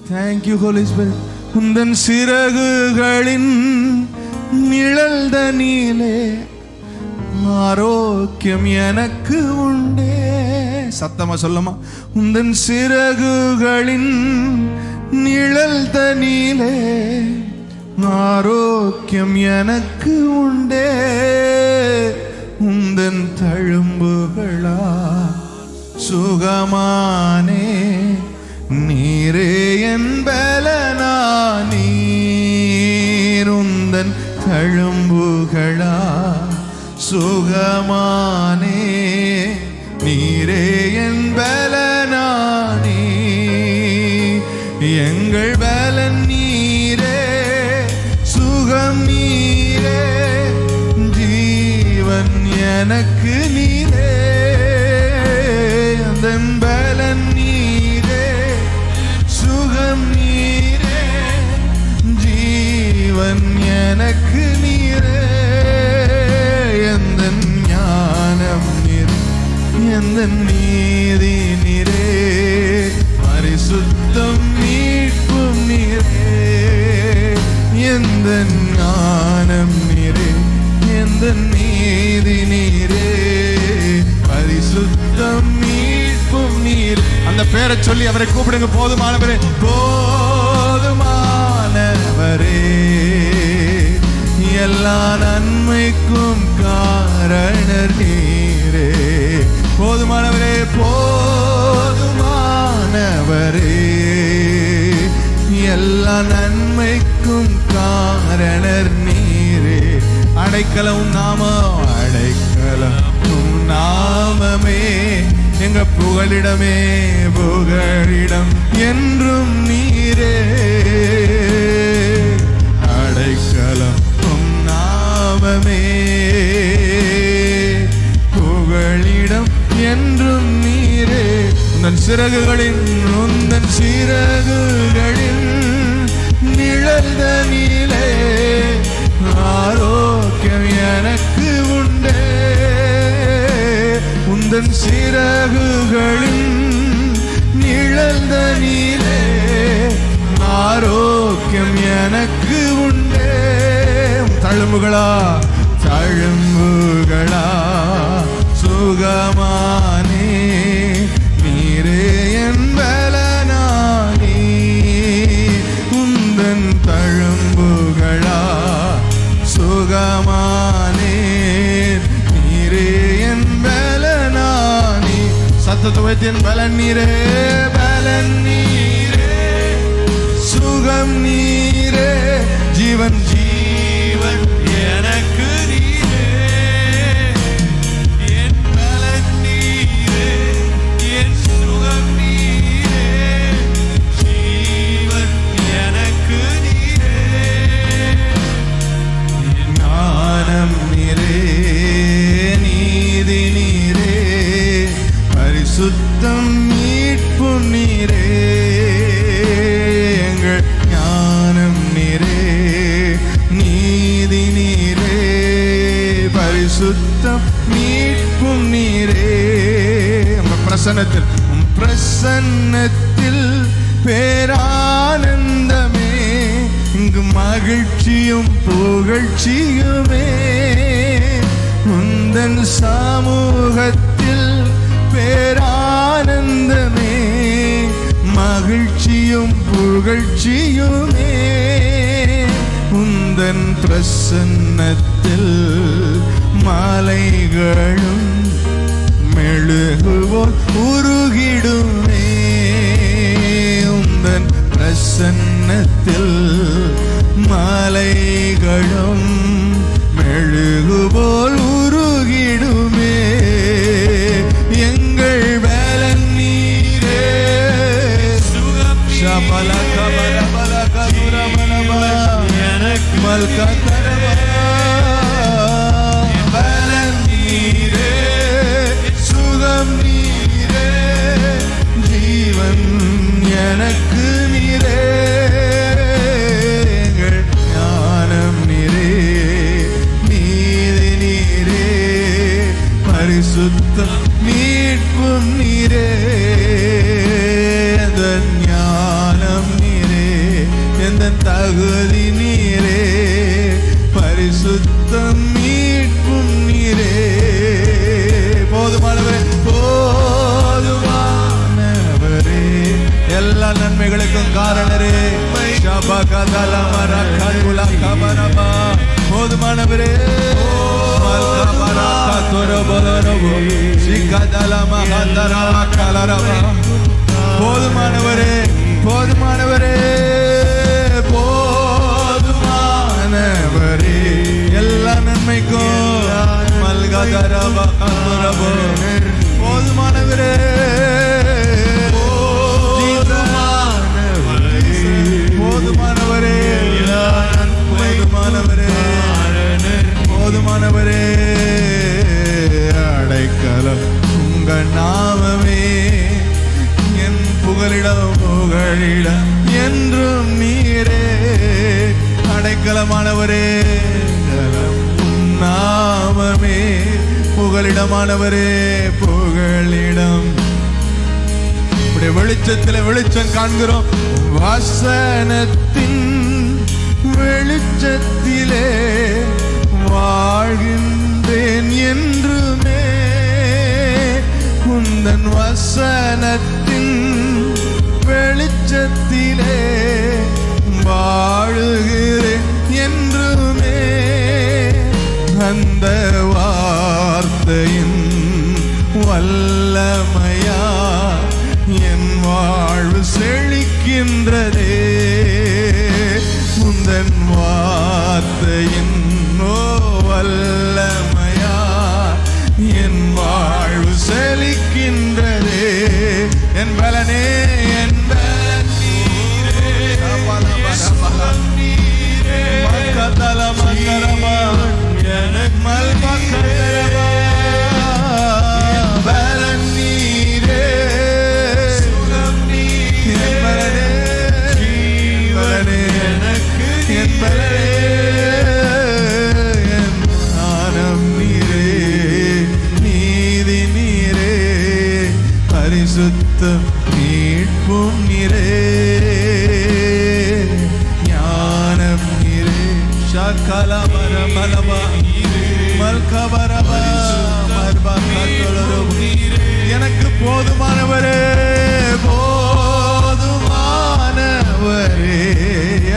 Thank you, Holy Spirit. உந்தன் சிறகுகளின் நிழல் தனிலே ஆரோக்கியம் எனக்கு உண்டே. சத்தமா சொல்லமா? உந்தன் சிறகுகளின் நிழல் தனிலே ஆரோக்கியம் எனக்கு உண்டே. உந்தன் தழும்புகளா சுகமானே. நீரே என் பலனா நீர். உந்தன் தழும்புகளா சுகமானே. நீரே என் பலனா நீர். எங்கள் பலன் நீரே, சுகம் நீரே, ஜீவன் எனக்கு நீரே. அதன் பலன் நீரே, சுகம் நீரே, ஜீவன் எனக்கு நீரே. எந்த ஞானம் நீரே, எந்த நீதி நீரே, பரிசுத்தம் மீட்பும் நீரே. எந்த ஞானம் நீரே, எந்த நீதி நீரே, பரிசுத்தம் மீட்பும் நீரே. அந்த பேரை சொல்லி அவரை கூப்பிடுங்க. போதுமானவரே, போதுமானவரே, எல்லா நன்மைக்கும் காரணர் நீரே. போதுமானவரே, போதுமானவரே, எல்லா நன்மைக்கும் காரணர் நீரே. அடைக்கலம் நாமம், அடைக்கலம் நாமமே, எங்க புகலிடமே, புகலிடம் என்றும் நீரே. அடைக்கலம் நாமமே, புகலிடம் என்றும் நீரே. உந்தன் சிறகுகளின், உந்தன் சிறகுகளின் நிழல் தனிலே ஆரோக்கியம் எனக்கு உண்டே. உந்தன் சிறகுகளின் நிழல் தனிலே ஆரோக்கியம் எனக்கு உண்டே. தழும்புகளா, தழும்புகளா சுகமானே. நீரே என் பலனானே. உந்தன் தழும்புகளா சுகமானே. நீரே என் பலனானே. சத்தத்தை வைத்து என் பலன் நீரே, பலன் நீரே, சுகம் நீரே, ஜீவன் ஜீவன் எனக்கு நீரே. என் பலன் நீரே, என் சுகம் நீரே, ஜீவன் எனக்கு நீரே. ஞானம் நீரே, நீதி நீரே, பரிசுத்தம் மீட்பு நீரே. எங்கள் ஞானம் நீரே, நீதி நீரே, பரிசுத்தம் மீட்பும் நீரே. பிரசன்னத்தில், பிரசன்னத்தில் பேரானந்தமே, இங்கு மகிழ்ச்சியும் புகழ்ச்சியுமே. உந்தன் சமூகத்தில் பேரானந்தமே, மகிழ்ச்சியும் புகழ்ச்சியுமே. உந்தன் பிரசன்னத்தில் மாலைகளும் மெழுகுவோர் உருகிடுமே. உந்தன் பிரசன்னத்தில் மாலைகளும் மெழுகுபோல் உருகிடுமே. எங்கள் பலன் நீரே, சுகம் பலன் நீரே, சுகம் நீரே, ஜீவன் எனக்கு நீரே. எங்கள் ஞானம் நீரே, நீதி நீரே, பரிசுத்தம் மீட்பும் நீரே. ஞானம் நீரே, தகுதி நீரே, பரிசுத்தம் மீட்பும் நீரே. போதுமானவரே, போதுமானவரே, எல்லா நன்மைகளுக்கும் காரணரே. போதுமானவரே, போதுமானவரே, போதுமானவரே, போதுமானவரே, எல்லா நன்மைக்கும் மல்கதரபா கதுரபோ. போதுமானவரே, போதுமானவரே, போதுமானவரே, போதுமானவரே, அடைக்கலம் உங்க நாமமே, என் புகலிடம் புகழிடம் என்றும் நீரே. அடைக்கலமானவரே, நாமமே, புகலிடமானவரே, புகழிடம். வெளிச்சத்தில் வெளிச்சம் காண்கிறோம். வசனத்தின் வெளிச்சத்திலே வாழ்கின்றேன் என்றுமே. உந்தன் வசனத்தின் வெளிச்சத்திலே வாழுகிறேன் என்றுமே. அந்த வார்த்தையின் வல்லமையா என் வாழ்வு செழிக்கின்றதே. உந்தன் வார்த்தையின் வல்லமையா என் வாழ்வு செழிக்கின்றதே. என் பலனே, என் பலன் நீரே, மக்கதல மக்கரமா எனக்கு மல்மக்கரமா. பலன் நீரே, சுகம் நீரே, பலனே எனக்கு, என் பலனே, என் ஞானம் நீரே, நீதி நீரே, பரிசுத்தம் மீட்பும் நீரே, ஞானம் நீரே. ஷகலபரமலபா மல்கபரபா மர்பா கத்தலரபு. எனக்கு போதுமானவரே, போதுமானவரே,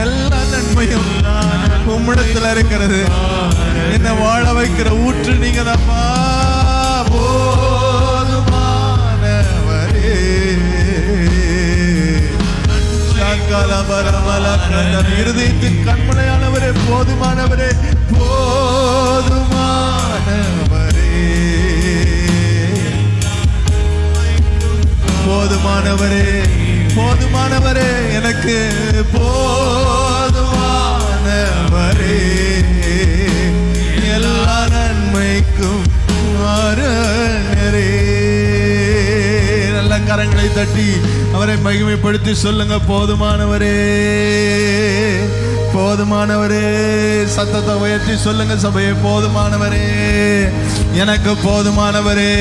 எல்லா நன்மையும் உம்மிடத்தில் இருக்கிறது. என்ன வாழ வைக்கிற ஊற்று நீங்க தான்ப்பா. போதுமானவரே, இருதயத்தின் கண்மலையானவரே, போதுமானவரே, போதுமானவரே, போதுமானவரே, போதுமானவரே, எனக்கு போதுமானவரே, எல்லா நன்மைக்கும் அரணரே. நல்ல கரங்களை தட்டி அவரை மகிமைப்படுத்தி சொல்லுங்க, போதுமானவரே, போதுமானவரே. சத்தத்தை உயர்த்தி சொல்லுங்க சபையே, போதுமானவரே, எனக்கு போதுமானவரே.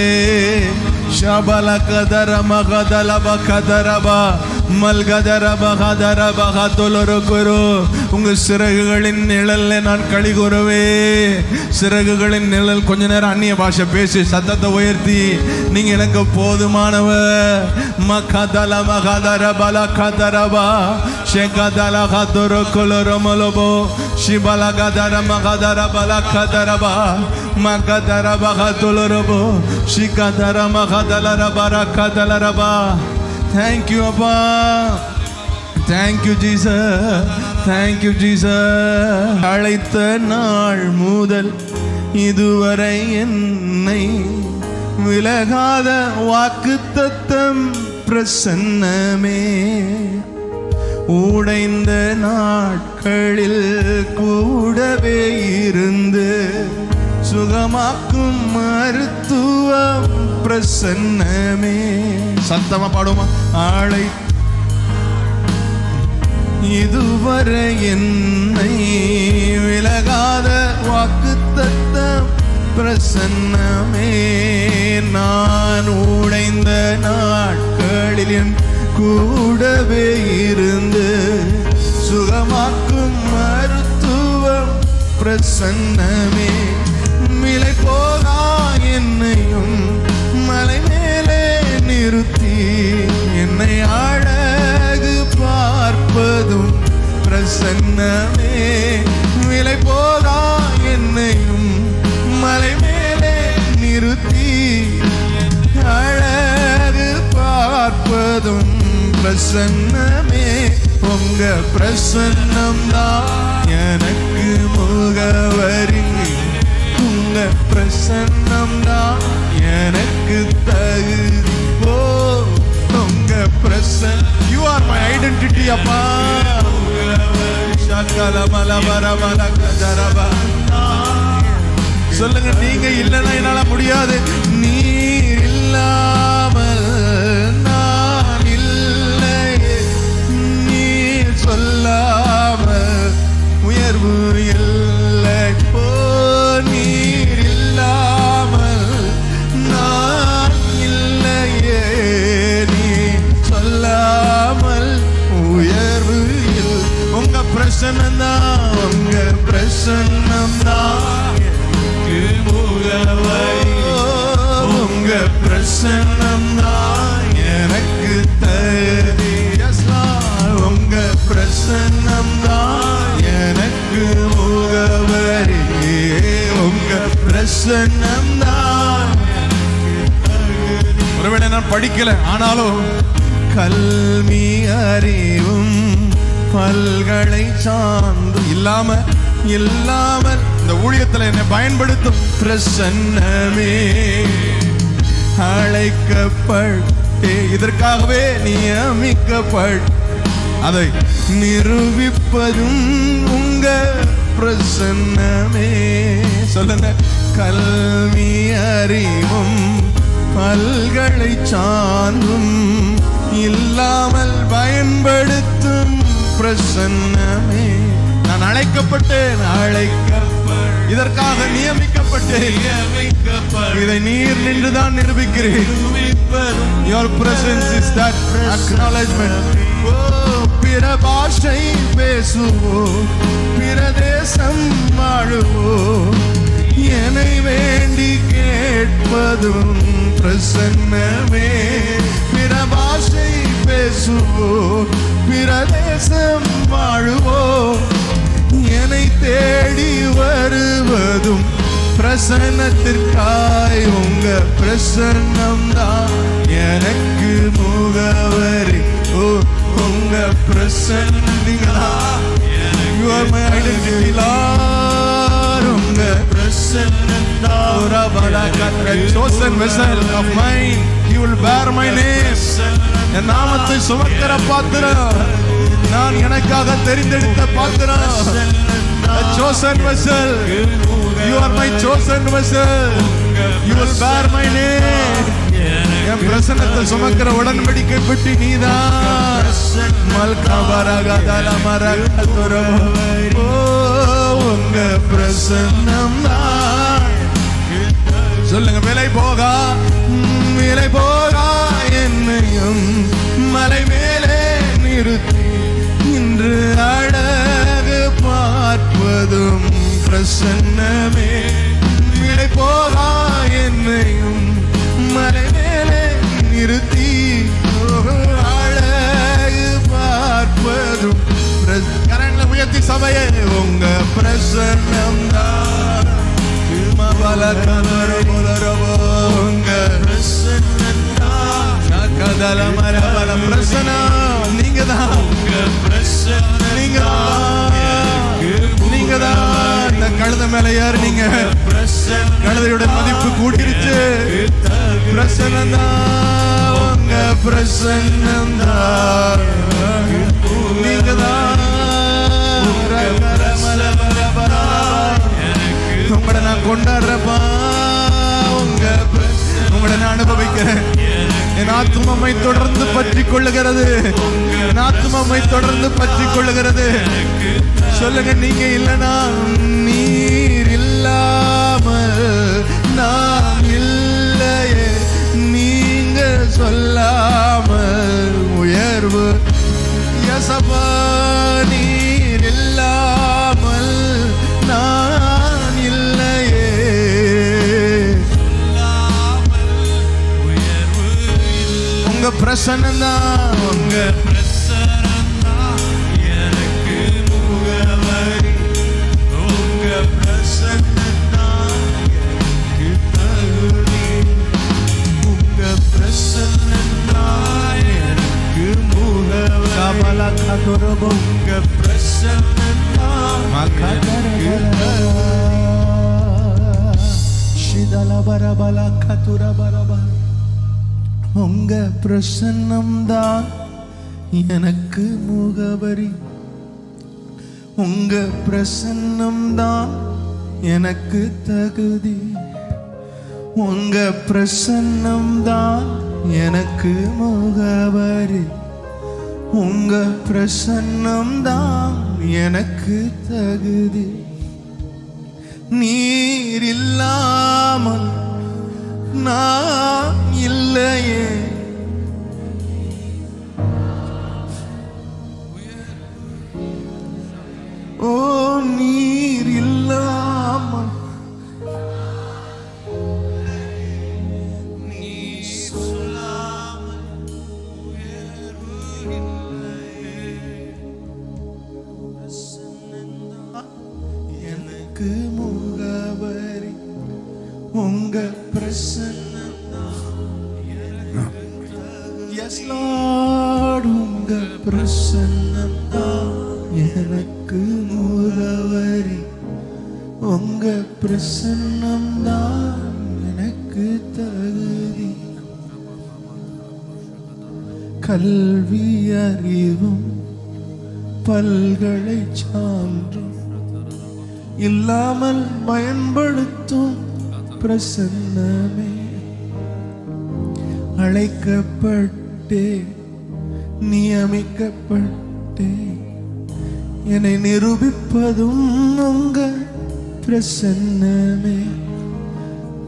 ஷபல கதர மகதலப கதரபா மல்கதரப கதரப கதலொருகுரு. உங்க சிறகுகளின் நிழல்ல நான் களி கூறுவே. சிறகுகளின் நிழல். கொஞ்ச நேரம் அந்நிய பாஷை பேசி சத்தத்தை உயர்த்தி நீங்க எனக்கு போதுமானவர். Magathala மகதரபல கதரபா ஷெகதல கதரு குலரமலபோ ஷிபல கதர மகதரபல கதரபா மகதரப கதலரபோ ஷிகதர மகதலரபர கதலரபா. Thank you, Abba. Thank you, Jesus. Thank you, Jesus. அழைத்த நாள் முதல் இதுவரை என்னை விலகாத வாக்குத்தத்தம் பிரசன்னமே. உடைந்த நாட்களில் கூடவே இருந்து சுகமாக்கும் மருத்துவம் பிரசன்னமே. சத்தமா பாடுமா. ஆளை இதுவரை என்னை விலகாத வாக்குத்தத்தம் பிரசன்னமே. நான் உடைந்த நாட்களில் கூடவே இருந்து சுகமாக்கும் பிரசன்னமே விலை போகா என்னையும் மலை மேலே நிறுத்தி என்னை அழகு பார்ப்பதும் பிரசன்னமே விலை போகா என்னையும் மலை மேலே நிறுத்தி அழகு பார்ப்பதும் பிரசன்னமே உங்க பிரசன்னம் தான் எனக்கு முகவரி உங்க பிரசன்னம் தான் எனக்கு தகுதி ஓ உங்க Prasan you are my identity அப்பா சொல்லுங்க நீங்க இல்லைன்னா என்னால முடியாது நீர் இல்லாமல் நான் இல்லையே நீர் சொல்லாமல் உயர்வு இல்லை ஓ நீர் இல்லாமல் நான் இல்லையே நீ சொல்லாமல் உயர்வு இல்லை உங்க பிரசன்னம் தான் உங்க பிரசன்னம் தான் உங்க பிரசன்னம் தான் எனக்கு தகுதி உங்க பிரசன்னம் தான் எனக்கு முகவரி உங்க பிரசன்னம் தான் ஒருவேளை நான் படிக்கல ஆனாலும் கல்வி அறிவும் பல்கலை சார்ந்து இல்லாமல் இந்த ஊழியத்தில் என்னை பயன்படுத்தும் பிரசன்னமே அழைக்கப்பட்டே இதற்காகவே நியமிக்கப்பட்டு அதை நிரூபிப்பதும் உங்க பிரசன்னமே சொல்லுங்க கல்வி அறிவும் பல்கலை சார்ந்தும் இல்லாமல் பயன்படுத்தும் பிரசன்னமே நான் அழைக்கப்பட்டேன் இதற்காக நியமிக்கப்பட்டேன் இதை நீர் நின்றுதான் நிரூபிக்கிறேன் your presence is that acknowledgement பிற பாஷை பேசுவோ பிற தேசம் வாழுவோ என்னை வேண்டி கேட்பதும் பிரசன்னமே பிற பாஷை பேசுவோ பிற தேசம் வாழுவோ என்னை தேடி வருவதும் பிரசன்னத்திற்காய் உங்க பிரசன்னம் தான் எனக்கு முகவரி ஓ உங்க பிரசன்னங்களா you are my identity Lord உங்க பிரசன்னம் தான் a chosen vessel of mine you will bear my name என் நாமத்தை சுமக்கிற பாத்திரம் நான் எனக்காக தெரிந்தெடுத்த பாத்திரம் a chosen vessel you are my chosen vessel you will bear my name என் பிரசன்னத்தை சுமக்கிற உடன்படிக்கை பெட்டி நீதான் மல்கபரகதல மரகதுரோ உங்க பிரசன்னம் சொல்லுங்க விலை போகா என்னையும் மலை மேலே நிறுத்தி இன்று அழகு பார்ப்பதும் பிரசன்னமே விலை போகா என்னையும் மலை மேலே நிறுத்தி அழகு பார்ப்பதும் கரண்ல உயர்த்தி சபையே உங்க பிரசன்னம் தான் உங்க பிரசன்னம் கதல மரபல பிரசன்னம் நீங்க தான் நீங்க தான் இந்த கழுத மேல ஏறு நீங்க கழுதையோட மதிப்பு கூட்டிருச்சு பிரசன்னம் தான் உங்க பிரசன்னம் தான் நீங்க தான் உங்களை நான் கொண்டாடுறப்பா உங்களை நான் அனுபவிக்கிறேன் என் ஆத்துமமை தொடர்ந்து பற்றி கொள்ளுகிறது என் ஆத்துமமை தொடர்ந்து பற்றி கொள்ளுகிறது சொல்லுங்க நீங்க இல்லனா நீர் இல்லாமல் நான் இல்லையே நீங்க சொல்லாமல் உயர்வு யசபா நீர் இல்லாமல் நான் பிரசன்னம் தான், உங்க பிரசன்னம் தான் எனக்கு முகவரி. உங்க பிரசன்னம் தான் எனக்கு தகுதி. உங்க பிரசன்னம் தான் எனக்கு முகவரி. உங்க பிரசன்னம் தான் எனக்கு தகுதி. உங்க பிரசன்னம் தான் எனக்கு முகவரி. உங்க பிரசன்னம் தான் எனக்கு தகுதி. உங்க பிரசன்னம் தான் எனக்கு முகவரி. உங்க பிரசன்னம் தான் எனக்கு தகுதி. நீர் இல்லாமல் நான் இல்லையே. ஓ நீர் இல்லாமல் நீர் சொல்லாமல் உயர்வு இல்லையே. எனக்கு முகவரி. உங்க பிரசன்னம் தான். எஸ் லார்ட், உங்க பிரசன்னம் தான் எனக்கு முகவரி. உங்க பிரசன்னம் தான் எனக்கு தகுதி. கல்வி அறிவும் பல்கலை சான்றும் இல்லாமல் பயன்படுத்தும் பிரசன்னமே. அழைக்கப்பட்டே நியமிக்கப்பட்டே என்னை நிரூபிப்பதும் உங்க பிரசன்னமே.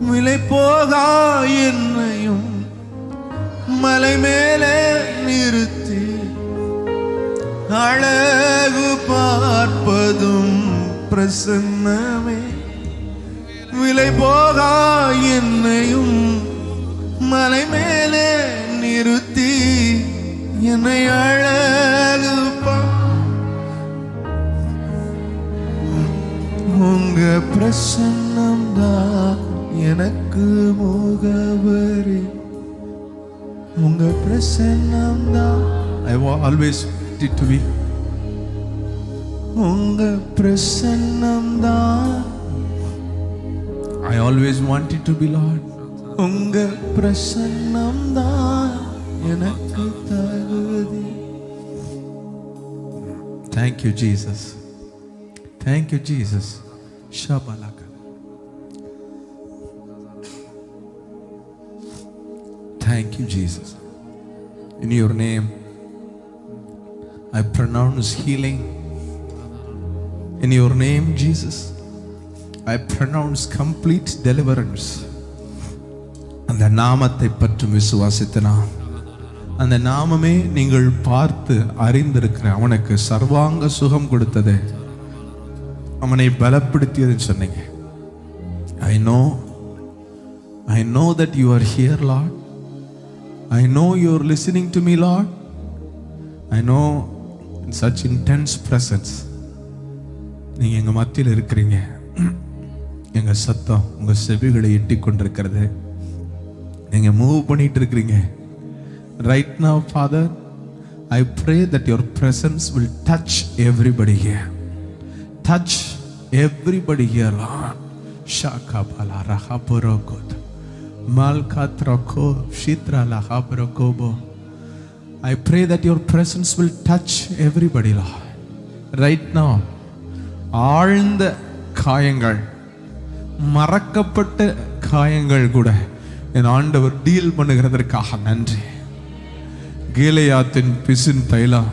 விலை போகா என்னையும் மலை மேலே நிறுத்தி அழகு பார்ப்பதும் பிரசன்னமே. விலை போகா என்னையும் மலை மேலே நிறுத்தி என்னை அழகு உங்க பிரசன்னம் தான் எனக்கு முகவரி. உங்க பிரசன்னம் தான் I always wanted to be. உங்க பிரசன்னம் தான் I always wanted to be Lord. உங்க பிரசன்னம் தான் எனக்கு தகுதி. Thank you Jesus. Thank you Jesus. Shabalaka. Thank you Jesus. In your name I pronounce healing. In your name Jesus I pronounce complete deliverance. அந்த நாமத்தை பற்றி விசுவாசித்தனா அந்த நாமமே நீங்கள் பார்த்து அறிந்திருக்கிற அவனுக்கு சர்வாங்க சுகம் கொடுத்தது, அவனை பலப்படுத்தியது சொன்னீங்க. I know that you are here Lord. I know you are listening to me Lord. I know in such intense presence நீங்க எங்க மத்தியில் இருக்கிறீங்க. எங்க சத்தம் உங்க செவிகளை எட்டி கொண்டிருக்கிறது. நீங்க மூவ் பண்ணிட்டு இருக்கிறீங்க. Right now Father, I pray that your presence will touch everybody here. Touch everybody here Lord. Shakabala rahaborokot malkatroko shitra lahabrokobo. I pray that your presence will touch everybody Lord. Right now ஆழ்ந்த காயங்கள், மறக்கப்பட்ட காயங்கள் கூட என் ஆண்டவர் deal பண்ணுகிறதற்காக நன்றி. கீலேயாத்தின் பிசின் தைலம்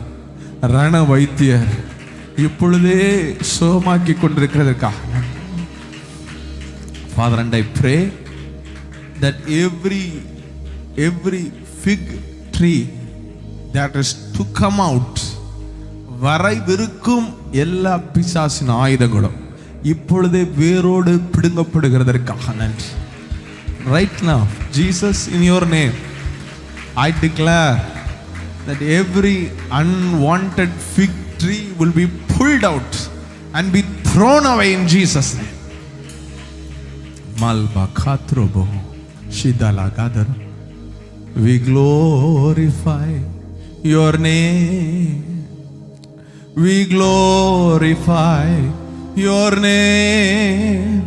ரண வைத்தியர் இப்பொழுதே சுகமாக்கி கொண்டிருக்கிறதற்காக நன்றி. Father, and I pray that every fig tree that is to come out, வரைவிருக்கும் எல்லா பிசாசின் ஆயுதங்களும் இப்பொழுதே வேரோடு பிடுங்கப்படுகிறதற்காக நன்றி. Right now, Jesus, in your name, I declare that every unwanted fig tree will be pulled out and be thrown away in Jesus' name. Malba Katrobo Shidala Gadar. We glorify your name. We glorify your name.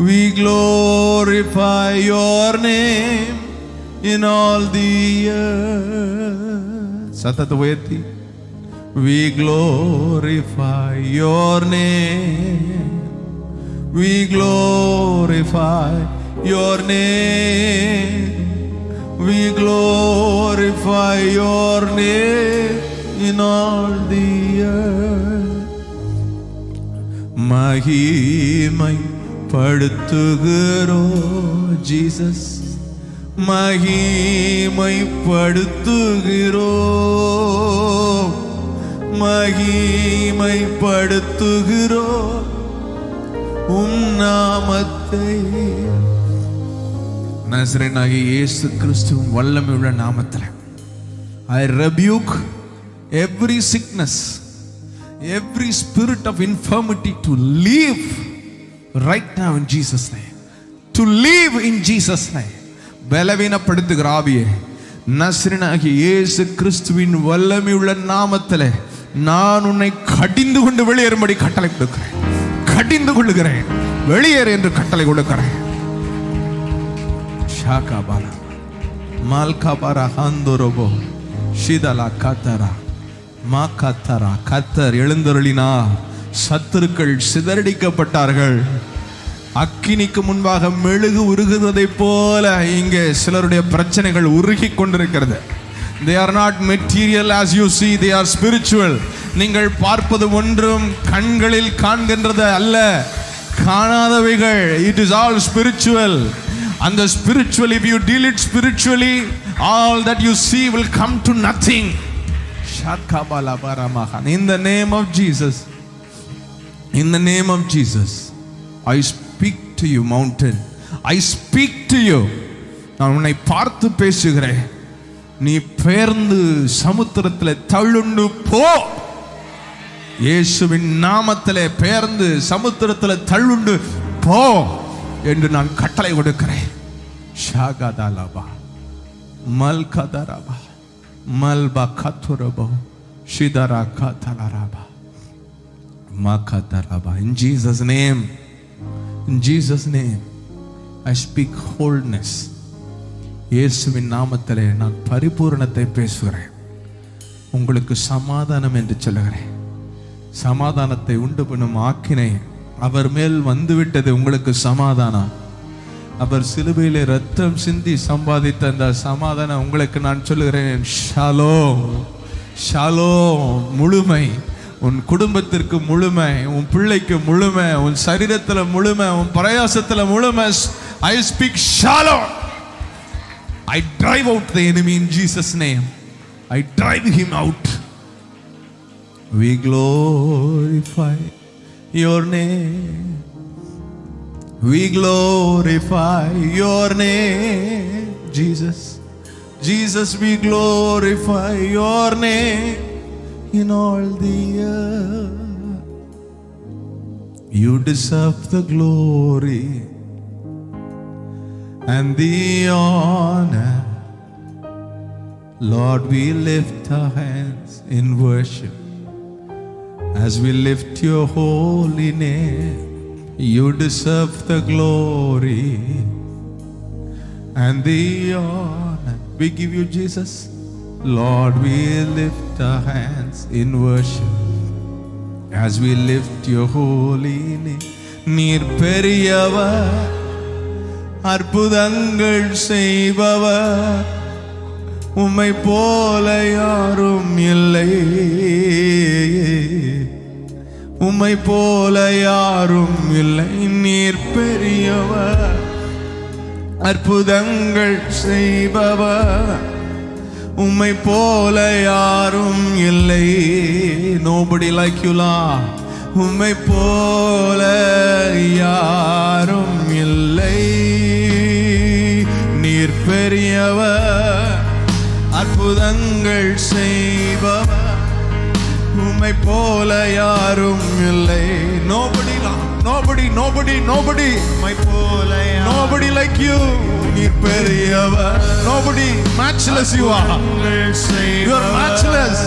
We glorify your name in all the earth. Satataveti. We glorify your name. We glorify your name. We glorify your name in all the earth. Mahimai படுத்துகிறோ Jesus, மகிமை படுத்துகிறோ, மகிமை படுத்துகிறோ நாமத்தை. நசரேயனாகிய இயேசு கிறிஸ்துவின் வல்லமையுள்ள நாமத்தில் I rebuke every sickness, every spirit of infirmity to leave right now in Jesus name. To leave in Jesus name. பலவீனப்படுத்துகிற ஆவியே, நசரேயனாகிய இயேசு கிறிஸ்துவின் வல்லமையுள்ள நாமத்தில் நான் உன்னை கடிந்து கொண்டு வெளியேறும்படி கட்டளை கொடுக்கிறேன். கடிந்து கொள்ளுகிறேன், வெளியேறு என்று கட்டளை கொடுக்கிறேன். ஷாகாபாலா மால்காபாரா ஹாந்தோரோபோ ஷிதலா காத்தரா மா காத்தரா. கத்தர் எழுந்தருளினா சத்துருக்கள் சிதறடிக்கப்பட்டார்கள். அக்கினிக்கு முன்பாக மெழுகு உருகுவதை போல இங்கே சிலருடைய பிரச்சனைகள் உருகி கொண்டிருக்கிறது. They are not material as you see, they are spiritual. நீங்கள் பார்ப்பது ஒன்றும் கண்களில் காண்கின்றது அல்ல, காணாதவைகள். It is all spiritual. And the spiritual, if you deal it spiritually, all that you see will come to nothing. In the name of Jesus, in the name of Jesus, I speak to you mountain, I speak to you. நான் உன்னை பார்த்து பேசுகிறேன். நீ பெயர்ந்து சமுத்திரத்தில் தள்ளுண்டு போ. இயேசுவின் நாமத்திலே பெயர்ந்து சமுத்திரத்தில் தள்ளுண்டு போ என்று நான் கட்டளை கொடுக்கிறேன். ஷாகதாலபா மல்கதரபா மல்பா கத்துரபா ஷிதரா கதலரபா மக்கதரபா. In Jesus name, in Jesus name I speak wholeness. இயேசுவின் நாமத்திலே நான் பரிபூரணத்தை பேசுகிறேன். உங்களுக்கு சமாதானம் என்று சொல்லுகிறேன். சமாதானத்தை உண்டு பண்ணும் ஆக்கினை அவர் மேல் வந்துவிட்டது. உங்களுக்கு சமாதானம். அவர் சிலுவையிலே ரத்தம் சிந்தி சம்பாதித்த அந்த சமாதானம் உங்களுக்கு நான் சொல்லுகிறேன். Shalom, Shalom. முழுமை உன் குடும்பத்திற்கு முழுமை, உன் பிள்ளைக்கு முழுமை, உன் சரீரத்தில் முழுமை, உன் பிரயாசத்தில் முழுமை. I speak shalom. I drive out the enemy in Jesus name. I drive him out. We glorify your name. We glorify your name, Jesus. Jesus, we glorify your name in all the earth. You deserve the glory and the honor. Lord, we lift our hands in worship as we lift your holy name. You deserve the glory and the honor. We give you Jesus. Lord, we lift our hands in worship as we lift your holy name. நீர் பெரியவர், அற்புதங்கள் செய்பவர், உம்மை போல யாரும் இல்லை, உம்மை போல யாரும் இல்லை. நீர் பெரியவர், அற்புதங்கள் செய்பவர், உம்மை போல யாரும் இல்லை. Nobody like you, Lord. உம்மை போல யாரும் இல்லை. நீர் பெரியவர், அற்புதங்கள் செய்பவர் உம்மை போல யாரும் இல்லை. Nobody உம்மை போல nobody like you. நீர் பெரியவர். Nobody matchless you are. You are matchless.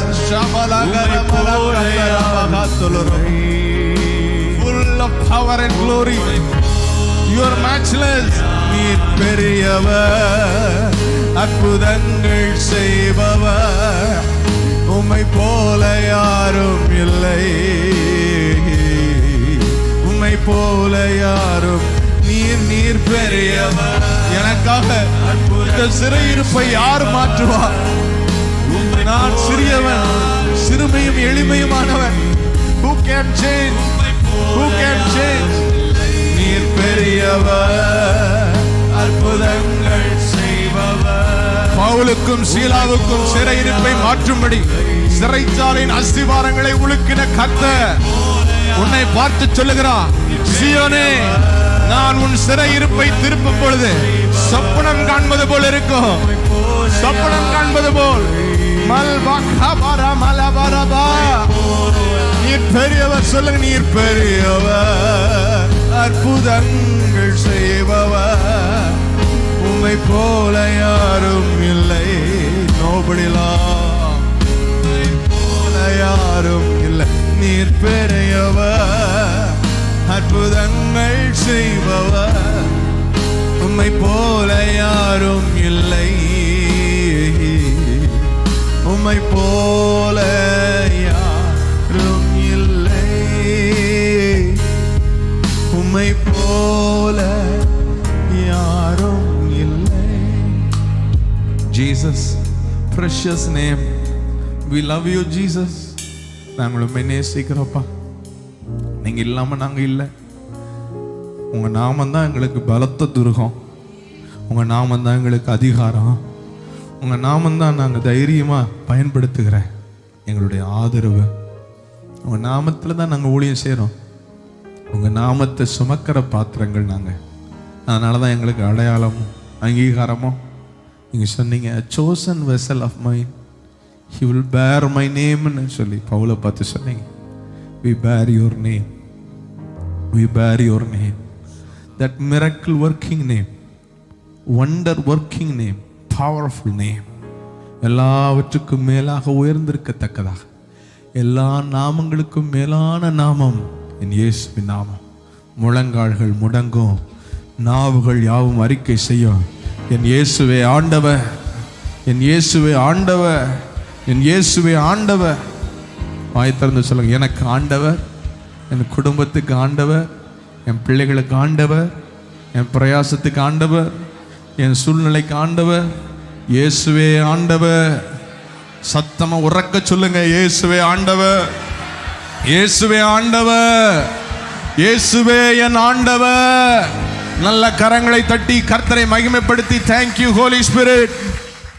Full of power and glory. You are matchless. நீர் பெரியவர், அற்புதங்கள் செய்பவர் உம்மை போல யாரும் இல்லை. உம்மை போல யாரும் நீர் பெரியவர். எனக்காக இந்த சிறையிருப்பை யார் மாற்றுவார்? நான் சிறியவன், சிறுமையும் எளிமையுமானவன். Who can change? Who can change? நீர் பெரியவர், அற்புதங்கள் செய்பவர். பவுலுக்கும் சீலாவுக்கும் சிறையிருப்பை மாற்றும்படி சிறைச்சாலையின் அஸ்திவாரங்களை உலுக்கின கர்த்தர் உன்னை பார்த்து சொல்லுகிறார், சீயோனே, நான் உன் சிறையிருப்பை திருப்பும் பொழுது சொப்பனம் காண்பது போல் இருக்கும். சொப்பனம் காண்பது போல். நீர் பெரியவர். சொல்லுங்க, நீர் பெரியவர், அற்புதங்கள் செய்பவர் உம்மை போல யாரும் இல்லை. Nobody போல யாரும் இல்லை. நீர் பெரியவர், அற்புதங்கள் செய்பவர் உம்மை போல யாரும் இல்லை. உம்மை போல யாரும் இல்லை. உம்மை போல யாரும் இல்லை. Jesus, precious name, we love you Jesus. நாங்கள் உம்மை நேசிக்கிறோப்பா. நீங்க இல்லாம நாங்க இல்லை. உங்க நாமம் தான் எங்களுக்கு பலத்த துருகம். உங்க நாமம் தான் எங்களுக்கு அதிகாரம். உங்க நாமம் தான் நாங்க தைரியமா பயன்படுத்துகிற எங்களுடைய ஆதரவு. உங்க நாமத்துல தான் நாங்க ஊழியம் செய்யறோம். உங்க நாமத்தை சுமக்கிற பாத்திரங்கள் நாங்க. அதனாலதான் எங்களுக்கு அடையாளமும் அங்கீகாரமும். நீங்க சொன்னீங்க, a chosen vessel of mine, he will bear my name ன்னு சொல்லி பவுலை பார்த்து சொன்னீங்க. we bear your name, we bear your name, that miracle working name, wonder working name, powerful name, எல்லாவற்றுக்கும் மேலாக உயர்ந்திருக்கத்தக்கதாக எல்லா நாமங்களுக்கும் மேலான நாமம் என் இயேசுவின் நாமம். முழங்கால்கள் முடங்கும், நாவுகள் யாவும் அறிக்கை செய்யும், என் இயேசுவே ஆண்டவர், என் இயேசுவே ஆண்டவர், என் இயேசுவே ஆண்டவர். வாய் திறந்து சொல்லுங்க, எனக்கு ஆண்டவர், என் குடும்பத்துக்கு ஆண்டவர், என் பிள்ளைகளுக்கு ஆண்டவர், என் பிரயாசத்துக்கு ஆண்டவர், என் சூழ்நிலைக்கு ஆண்டவர், இயேசுவே ஆண்டவர். சத்தமா உறக்க சொல்லுங்க, இயேசுவே ஆண்டவர், இயேசுவே ஆண்டவர், இயேசுவே என் ஆண்டவர். நல்ல கரங்களை தட்டி கர்த்தரை மகிமைப்படுத்தி, தேங்க்யூ ஹோலி ஸ்பிரிட்.